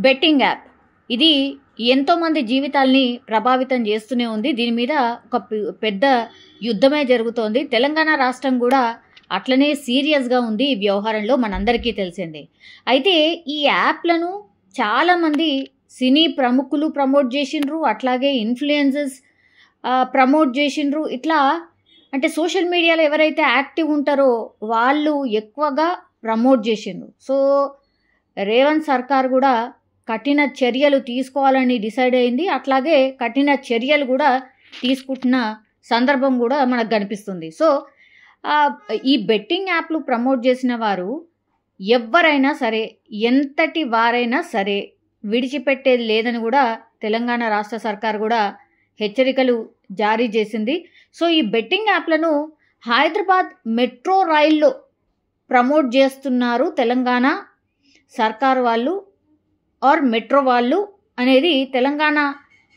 Betting app ఇది ఎంతోమంది జీవితాల్ని ప్రభావితం చేస్తూనే ఉంది. దీని మీద ఒక పెద్ద యుద్ధమే జరుగుతోంది. తెలంగాణ రాష్ట్రం కూడా అట్లనే సీరియస్గా ఉంది ఈ వ్యవహారంలో, మనందరికీ తెలిసిందే. అయితే ఈ యాప్లను చాలామంది సినీ ప్రముఖులు ప్రమోట్ చేసిండ్రు, అట్లాగే ఇన్ఫ్లుయెన్సర్స్ ప్రమోట్ చేసిండ్రు. ఇట్లా అంటే సోషల్ మీడియాలో ఎవరైతే యాక్టివ్ ఉంటారో వాళ్ళు ఎక్కువగా ప్రమోట్ చేసిండ్రు. సో రేవంత్ సర్కార్ కూడా కఠిన చర్యలు తీసుకోవాలని డిసైడ్ అయింది. అట్లాగే కఠిన చర్యలు కూడా తీసుకుంటున్న సందర్భం కూడా మనకు కనిపిస్తుంది. సో ఈ బెట్టింగ్ యాప్లు ప్రమోట్ చేసిన వారు ఎవరైనా సరే, ఎంతటి వారైనా సరే విడిచిపెట్టేది లేదని కూడా తెలంగాణ రాష్ట్ర సర్కార్ కూడా హెచ్చరికలు జారీ చేసింది. సో ఈ బెట్టింగ్ యాప్లను హైదరాబాద్ మెట్రో రైల్లో ప్రమోట్ చేస్తున్నారు తెలంగాణ సర్కార్ వాళ్ళు ఆర్ మెట్రో వాళ్ళు అనేది తెలంగాణ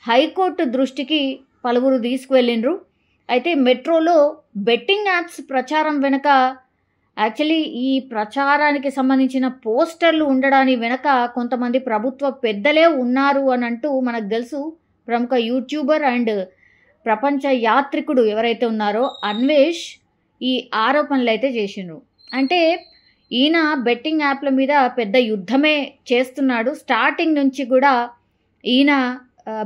హైకోర్టు దృష్టికి పలువురు తీసుకువెళ్ళిండ్రు. అయితే మెట్రోలో బెట్టింగ్ యాప్స్ ప్రచారం వెనుక యాక్చువల్లీ ఈ ప్రచారానికి సంబంధించిన పోస్టర్లు ఉండడానికి వెనక కొంతమంది ప్రభుత్వ పెద్దలే ఉన్నారు అని అంటూ మనకు తెలుసు. ప్రముఖ యూట్యూబర్ అండ్ ప్రపంచ యాత్రికుడు ఎవరైతే ఉన్నారో అన్వేష్ ఈ ఆరోపణలు అయితే చేసిండ్రు. అంటే ఈయన బెట్టింగ్ యాప్ల మీద పెద్ద యుద్ధమే చేస్తున్నాడు. స్టార్టింగ్ నుంచి కూడా ఈయన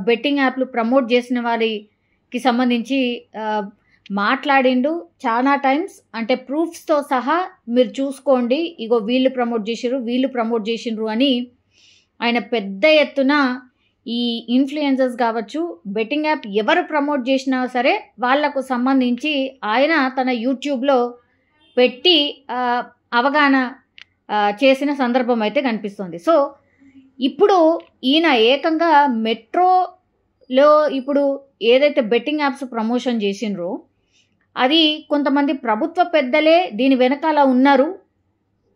బెట్టింగ్ యాప్లు ప్రమోట్ చేసిన వారికి సంబంధించి మాట్లాడిండు చాలా టైమ్స్. అంటే ప్రూఫ్స్తో సహా మీరు చూసుకోండి, ఇగో వీళ్ళు ప్రమోట్ చేసిండ్రు అని ఆయన పెద్ద ఎత్తున ఈ ఇన్ఫ్లుయెన్సర్స్ కావచ్చు, బెట్టింగ్ యాప్ ఎవరు ప్రమోట్ చేసినా సరే వాళ్లకు సంబంధించి ఆయన తన యూట్యూబ్లో పెట్టి అవగాహన చేసిన సందర్భం అయితే కనిపిస్తుంది. సో ఇప్పుడు ఈయన ఏకంగా మెట్రోలో ఇప్పుడు ఏదైతే బెట్టింగ్ యాప్స్ ప్రమోషన్ చేసిండ్రో అది కొంతమంది ప్రభుత్వ పెద్దలే దీని వెనకాల ఉన్నారు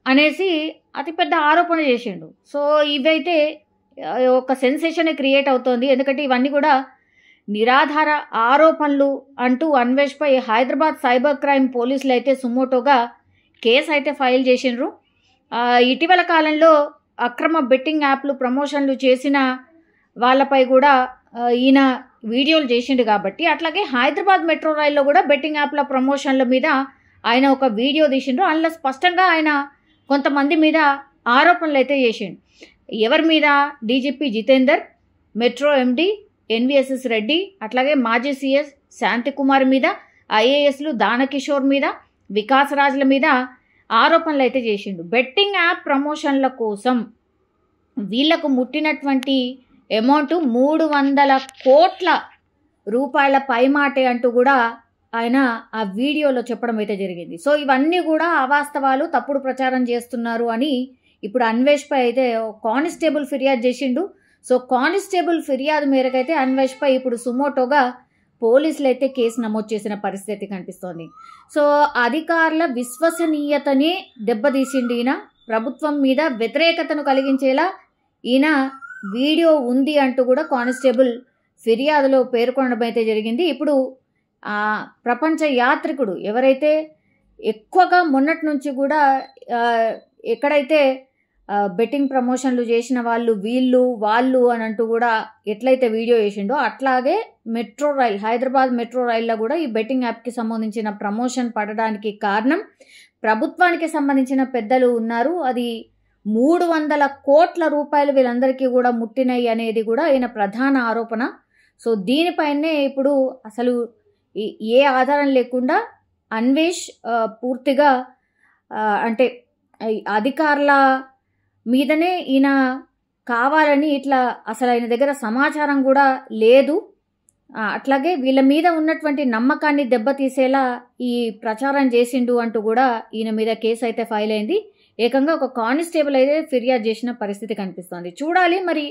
అనేసి అతిపెద్ద ఆరోపణ చేసిండు. సో ఇవైతే ఒక సెన్సేషన్ క్రియేట్ అవుతోంది. ఎందుకంటే ఇవన్నీ కూడా నిరాధార ఆరోపణలు అంటూ అన్వేష్పై హైదరాబాద్ సైబర్ క్రైమ్ పోలీసులు అయితే సుమోటోగా కేసు అయితే ఫైల్ చేసిండ్రు. ఇటీవల కాలంలో అక్రమ బెట్టింగ్ యాప్లు ప్రమోషన్లు చేసిన వాళ్ళపై కూడా ఈయన వీడియోలు చేసిండు కాబట్టి, అట్లాగే హైదరాబాద్ మెట్రో రైల్లో కూడా బెట్టింగ్ యాప్ల ప్రమోషన్ల మీద ఆయన ఒక వీడియో తీసిండ్రు. అందులో స్పష్టంగా ఆయన కొంతమంది మీద ఆరోపణలు అయితే చేసిండు. ఎవరి మీద? DGP Jitender, metro MD NVSS Reddy, అట్లాగే మాజీ సీఎస్ శాంతికుమార్ మీద, ఐఏఎస్లు దానకిషోర్ మీద, వికాస్ రాజ్ల మీద ఆరోపణలు అయితే చేసిండు. బెట్టింగ్ యాప్ ప్రమోషన్ల కోసం వీళ్లకు ముట్టినటువంటి అమౌంట్ 300 కోట్ల రూపాయల పైమాటే అంటూ కూడా ఆయన ఆ వీడియోలో చెప్పడం అయితే జరిగింది. సో ఇవన్నీ కూడా అవాస్తవాలు, తప్పుడు ప్రచారం చేస్తున్నారు అని ఇప్పుడు అన్వేష్పై అయితే కానిస్టేబుల్ ఫిర్యాదు చేసిండు. సో కానిస్టేబుల్ ఫిర్యాదు మేరకైతే అన్వేష్పై ఇప్పుడు సుమోటోగా పోలీసులు అయితే కేసు నమోదు చేసిన పరిస్థితి కనిపిస్తోంది. సో అధికారుల విశ్వసనీయతనే దెబ్బతీసిండు ఈయన. ప్రభుత్వం మీద వ్యతిరేకతను కలిగించేలా ఈయన వీడియో ఉంది అంటూ కూడా కానిస్టేబుల్ ఫిర్యాదులో పేర్కొనడం అయితే జరిగింది. ఇప్పుడు ప్రపంచ యాత్రికుడు ఎవరైతే ఎక్కువగా మొన్నటి నుంచి కూడా ఎక్కడైతే బెట్టింగ్ ప్రమోషన్లు చేసిన వాళ్ళు అని అంటూ కూడా ఎట్లయితే వీడియో చేసిండో అట్లాగే మెట్రో రైల్, హైదరాబాద్ మెట్రో రైల్లో కూడా ఈ బెట్టింగ్ యాప్కి సంబంధించిన ప్రమోషన్ పడడానికి కారణం ప్రభుత్వానికి సంబంధించిన పెద్దలు ఉన్నారు. అది 300 కోట్ల రూపాయలు వీళ్ళందరికీ కూడా ముట్టినాయి అనేది కూడా ఆయన ప్రధాన ఆరోపణ. సో దీనిపైనే ఇప్పుడు అసలు ఏ ఆధారం లేకుండా అన్వేష్ పూర్తిగా అంటే అధికారుల మీదనే ఈయన కావాలని ఇట్లా అసలు ఆయన దగ్గర సమాచారం కూడా లేదు, అట్లాగే వీళ్ళ మీద ఉన్నటువంటి నమ్మకాన్ని దెబ్బతీసేలా ఈ ప్రచారం చేసిండు అంటూ కూడా ఈయన మీద కేసు అయితే ఫైల్ అయింది. ఏకంగా ఒక కానిస్టేబుల్ అయితే ఫిర్యాదు చేసిన పరిస్థితి కనిపిస్తోంది. చూడాలి మరి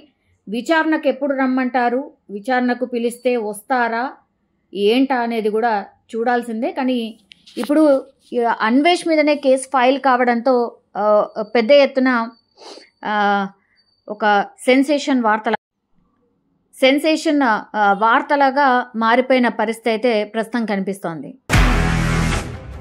విచారణకు ఎప్పుడు రమ్మంటారు, విచారణకు పిలిస్తే వస్తారా ఏంటా అనేది కూడా చూడాల్సిందే. కానీ ఇప్పుడు అన్వేష్ మీదనే కేసు ఫైల్ కావడంతో పెద్ద ఎత్తున ఒక సెన్సేషన్ వార్తలాగా మారిపోయిన పరిస్థితి అయితే ప్రస్తుతం కనిపిస్తోంది.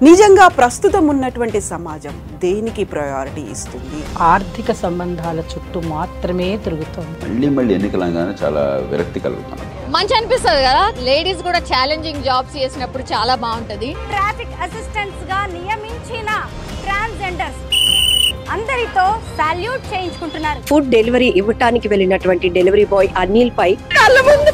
నిజంగా ప్రస్తుతం ఉన్నటువంటి సమాజం దేనికి ప్రయారిటీ ఇస్తుంది? ఆర్థిక సంబంధాల చుట్టూ మాత్రమే తిరుగుతుంది. మళ్ళీ ఎన్నికలంగానే చాలా విరక్తి కలుగుతాం. మంచి అనిపిస్తుంది కదా, లేడీస్ కూడా ఛాలెంజింగ్ జాబ్స్ చేసినప్పుడు చాలా బాగుంటది. ట్రాఫిక్ అసిస్టెంట్స్ గా నియమించిన ట్రాన్స్జెండర్స్ అందరితో సాల్యూట్ చేయించుకుంటున్నారు. ఫుడ్ డెలివరీ ఇవ్వటానికి వెళ్ళినటువంటి డెలివరీ బాయ్ అనిల్ పై కళ్ళ ముందు